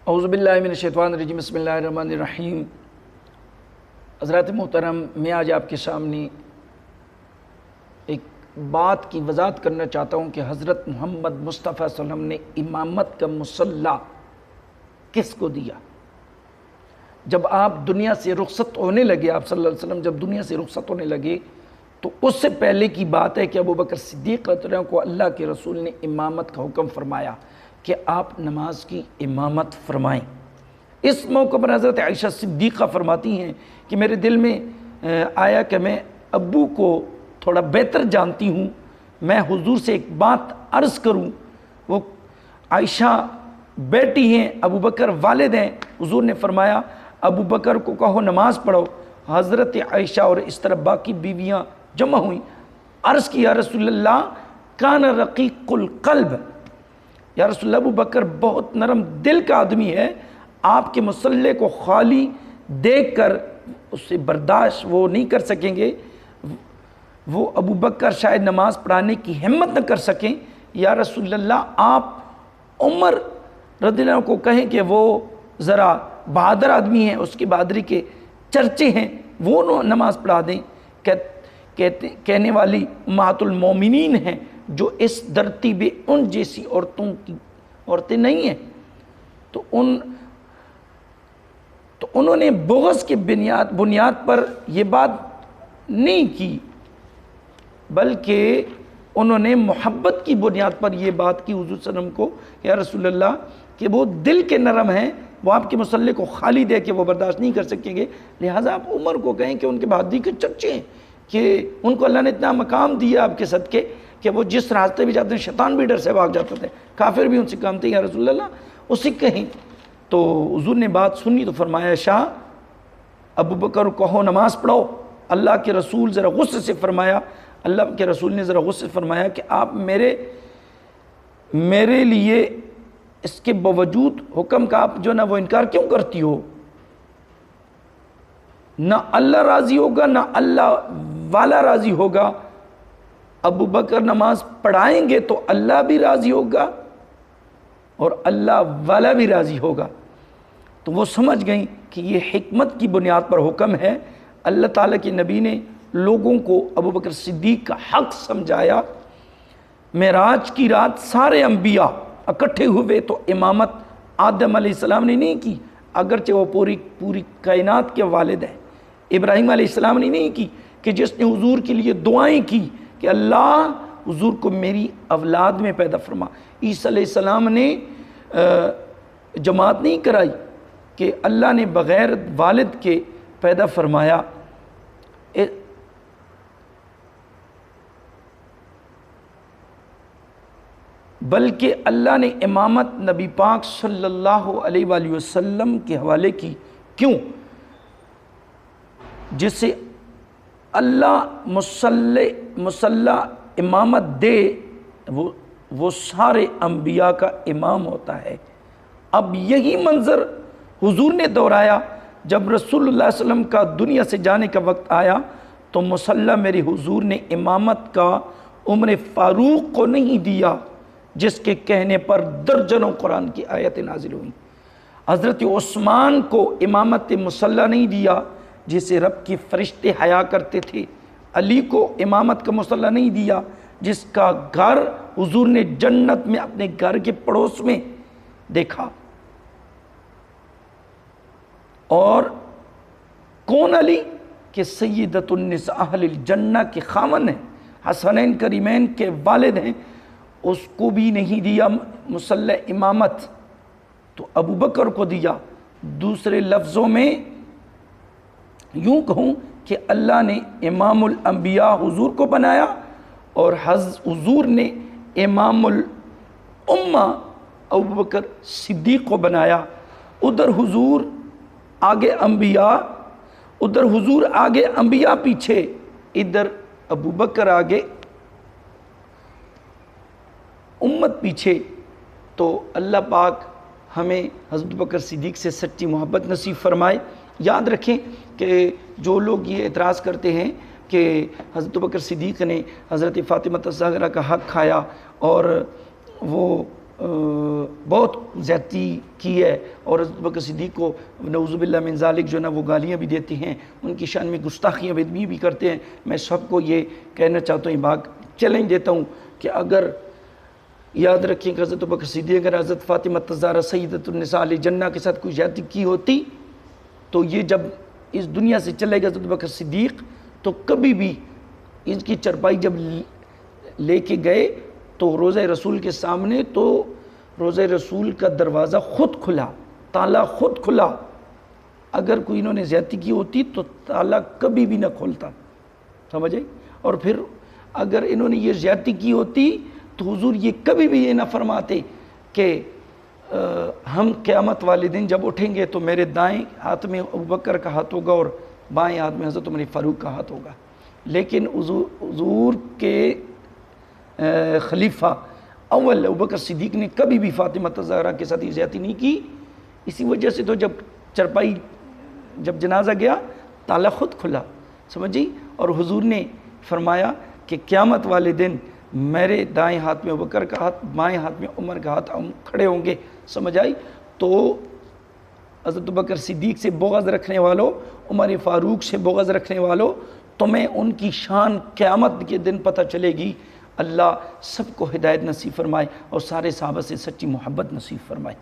اعوذ باللہ من الشیطان الرجیم، بسم اللہ الرحمن الرحیم۔ حضرات محترم، میں آج آپ کے سامنے ایک بات کی وضاحت کرنا چاہتا ہوں کہ حضرت محمد مصطفیٰ صلی اللہ علیہ وسلم نے امامت کا مصلی کس کو دیا۔ جب آپ دنیا سے رخصت ہونے لگے، آپ صلی اللہ علیہ وسلم جب دنیا سے رخصت ہونے لگے تو اس سے پہلے کی بات ہے کہ ابوبکر صدیق رضی اللہ عنہ کو اللہ کے رسول نے امامت کا حکم فرمایا کہ آپ نماز کی امامت فرمائیں۔ اس موقع پر حضرت عائشہ صدیقہ فرماتی ہیں کہ میرے دل میں آیا کہ میں ابو کو تھوڑا بہتر جانتی ہوں، میں حضور سے ایک بات عرض کروں۔ وہ عائشہ بیٹی ہیں، ابو بکر والد ہیں۔ حضور نے فرمایا ابو بکر کو کہو نماز پڑھو۔ حضرت عائشہ اور اس طرح باقی بیویاں جمع ہوئیں، عرض کی یا رسول اللہ کان رقیق القلب، یا رسول اللہ ابو بکر بہت نرم دل کا آدمی ہے، آپ کے مصلی کو خالی دیکھ کر اس سے برداشت وہ نہیں کر سکیں گے، وہ ابو بکر شاید نماز پڑھانے کی ہمت نہ کر سکیں۔ یا رسول اللہ آپ عمر رضی اللہ عنہ کو کہیں کہ وہ ذرا بہادر آدمی ہیں، اس کی بہادری کے چرچے ہیں، وہ نماز پڑھا دیں۔ کہنے والی امہات المومنین ہیں جو اس دھرتی پہ ان جیسی عورتیں نہیں ہیں، تو انہوں نے بغض کی بنیاد پر یہ بات نہیں کی، بلکہ انہوں نے محبت کی بنیاد پر یہ بات کی حضور صلی اللہ علیہ وسلم کو یا رسول اللہ کہ وہ دل کے نرم ہیں، وہ آپ کے مصلی کو خالی دے کے وہ برداشت نہیں کر سکیں گے، لہٰذا آپ عمر کو کہیں کہ ان کے بہادری کے چرچے ہیں کہ ان کو اللہ نے اتنا مقام دیا آپ کے صدقے کہ وہ جس راستے بھی جاتے ہیں شیطان بھی ڈر سے بھاگ جاتے تھے، کافر بھی ان سے کامتے ہیں، یا رسول اللہ اسے کہیں۔ تو حضور نے بات سنی تو فرمایا شاہ ابو بکر کہو نماز پڑھو۔ اللہ کے رسول ذرا غصے سے فرمایا، اللہ کے رسول نے ذرا غصے سے فرمایا کہ آپ میرے لیے اس کے باوجود حکم کا آپ جو نا وہ انکار کیوں کرتی ہو؟ نہ اللہ راضی ہوگا نہ اللہ والا راضی ہوگا۔ ابو بکر نماز پڑھائیں گے تو اللہ بھی راضی ہوگا اور اللہ والا بھی راضی ہوگا۔ تو وہ سمجھ گئیں کہ یہ حکمت کی بنیاد پر حکم ہے۔ اللہ تعالیٰ کے نبی نے لوگوں کو ابو بکر صدیق کا حق سمجھایا۔ معراج کی رات سارے انبیاء اکٹھے ہوئے تو امامت آدم علیہ السلام نے نہیں کی، اگرچہ وہ پوری کائنات کے والد ہیں۔ ابراہیم علیہ السلام نے نہیں کی کہ جس نے حضور کے لیے دعائیں کی کہ اللہ حضور کو میری اولاد میں پیدا فرما۔ عیسیٰ علیہ السلام نے جماعت نہیں کرائی کہ اللہ نے بغیر والد کے پیدا فرمایا۔ بلکہ اللہ نے امامت نبی پاک صلی اللہ علیہ وآلہ وسلم کے حوالے کی۔ کیوں؟ جسے اللہ مصلی امامت دے وہ سارے انبیاء کا امام ہوتا ہے۔ اب یہی منظر حضور نے دہرایا جب رسول اللہ صلی اللہ علیہ وسلم کا دنیا سے جانے کا وقت آیا تو مصلی میرے حضور نے امامت کا عمر فاروق کو نہیں دیا، جس کے کہنے پر درجنوں قرآن کی آیتیں نازل ہوئیں۔ حضرت عثمان کو امامت مصلی نہیں دیا، جسے رب کے فرشتے حیا کرتے تھے۔ علی کو امامت کا مصلی نہیں دیا، جس کا گھر حضور نے جنت میں اپنے گھر کے پڑوس میں دیکھا۔ اور کون علی؟ کہ سیدۃ النساء اہل الجنہ کے خامن ہیں، حسنین کریمین کے والد ہیں، اس کو بھی نہیں دیا مصلی امامت، تو ابو بکر کو دیا۔ دوسرے لفظوں میں یوں کہوں کہ اللہ نے امام الانبیاء حضور کو بنایا اور حضور نے امام الامہ ابو بکر صدیق کو بنایا۔ ادھر حضور آگے انبیاء، ادھر حضور آگے انبیاء پیچھے، ادھر ابو بکر آگے امت پیچھے۔ تو اللہ پاک ہمیں حضرت بکر صدیق سے سچی محبت نصیب فرمائے۔ یاد رکھیں کہ جو لوگ یہ اعتراض کرتے ہیں کہ حضرت بکر صدیق نے حضرت فاطمہ الزہرا کا حق کھایا اور وہ بہت زیادتی کی ہے، اور حضرت بکر صدیق کو نعوذ باللہ من ذالک جو ہے نا وہ گالیاں بھی دیتے ہیں، ان کی شان میں گستاخیاں بھی کرتے ہیں۔ میں سب کو یہ کہنا چاہتا ہوں، یہ بات چیلنج دیتا ہوں کہ اگر یاد رکھیں کہ حضرت بکر صدیق اگر حضرت فاطمہ الزہرا سیدۃ النساء علیہ جنہ کے ساتھ کوئی زیادتی کی ہوتی تو یہ جب اس دنیا سے چلے گا حضرت بکر صدیق تو کبھی بھی اس کی چرپائی جب لے کے گئے تو روضہ رسول کے سامنے، تو روضہ رسول کا دروازہ خود کھلا، تالا خود کھلا۔ اگر کوئی انہوں نے زیادتی کی ہوتی تو تالا کبھی بھی نہ کھولتا، سمجھے؟ اور پھر اگر انہوں نے یہ زیادتی کی ہوتی تو حضور یہ کبھی بھی یہ نہ فرماتے کہ ہم قیامت والے دن جب اٹھیں گے تو میرے دائیں ہاتھ میں ابوبکر کا ہاتھ ہوگا اور بائیں ہاتھ میں حضرت عمر فاروق کا ہاتھ ہوگا۔ لیکن حضور کے خلیفہ اول ابوبکر صدیق نے کبھی بھی فاطمہ الزہرا کے ساتھ زیادتی نہیں کی۔ اسی وجہ سے تو جب چرپائی جب جنازہ گیا تالا خود کھلا، سمجھی؟ اور حضور نے فرمایا کہ قیامت والے دن میرے دائیں ہاتھ میں ابوبکر کا ہاتھ، بائیں ہاتھ میں عمر کا ہاتھ، ہم کھڑے ہوں گے، سمجھ آئی؟ تو حضرت ابوبکر صدیق سے بغض رکھنے والوں، عمر فاروق سے بغض رکھنے والوں، تمہیں ان کی شان قیامت کے دن پتہ چلے گی۔ اللہ سب کو ہدایت نصیب فرمائے اور سارے صحابہ سے سچی محبت نصیب فرمائے۔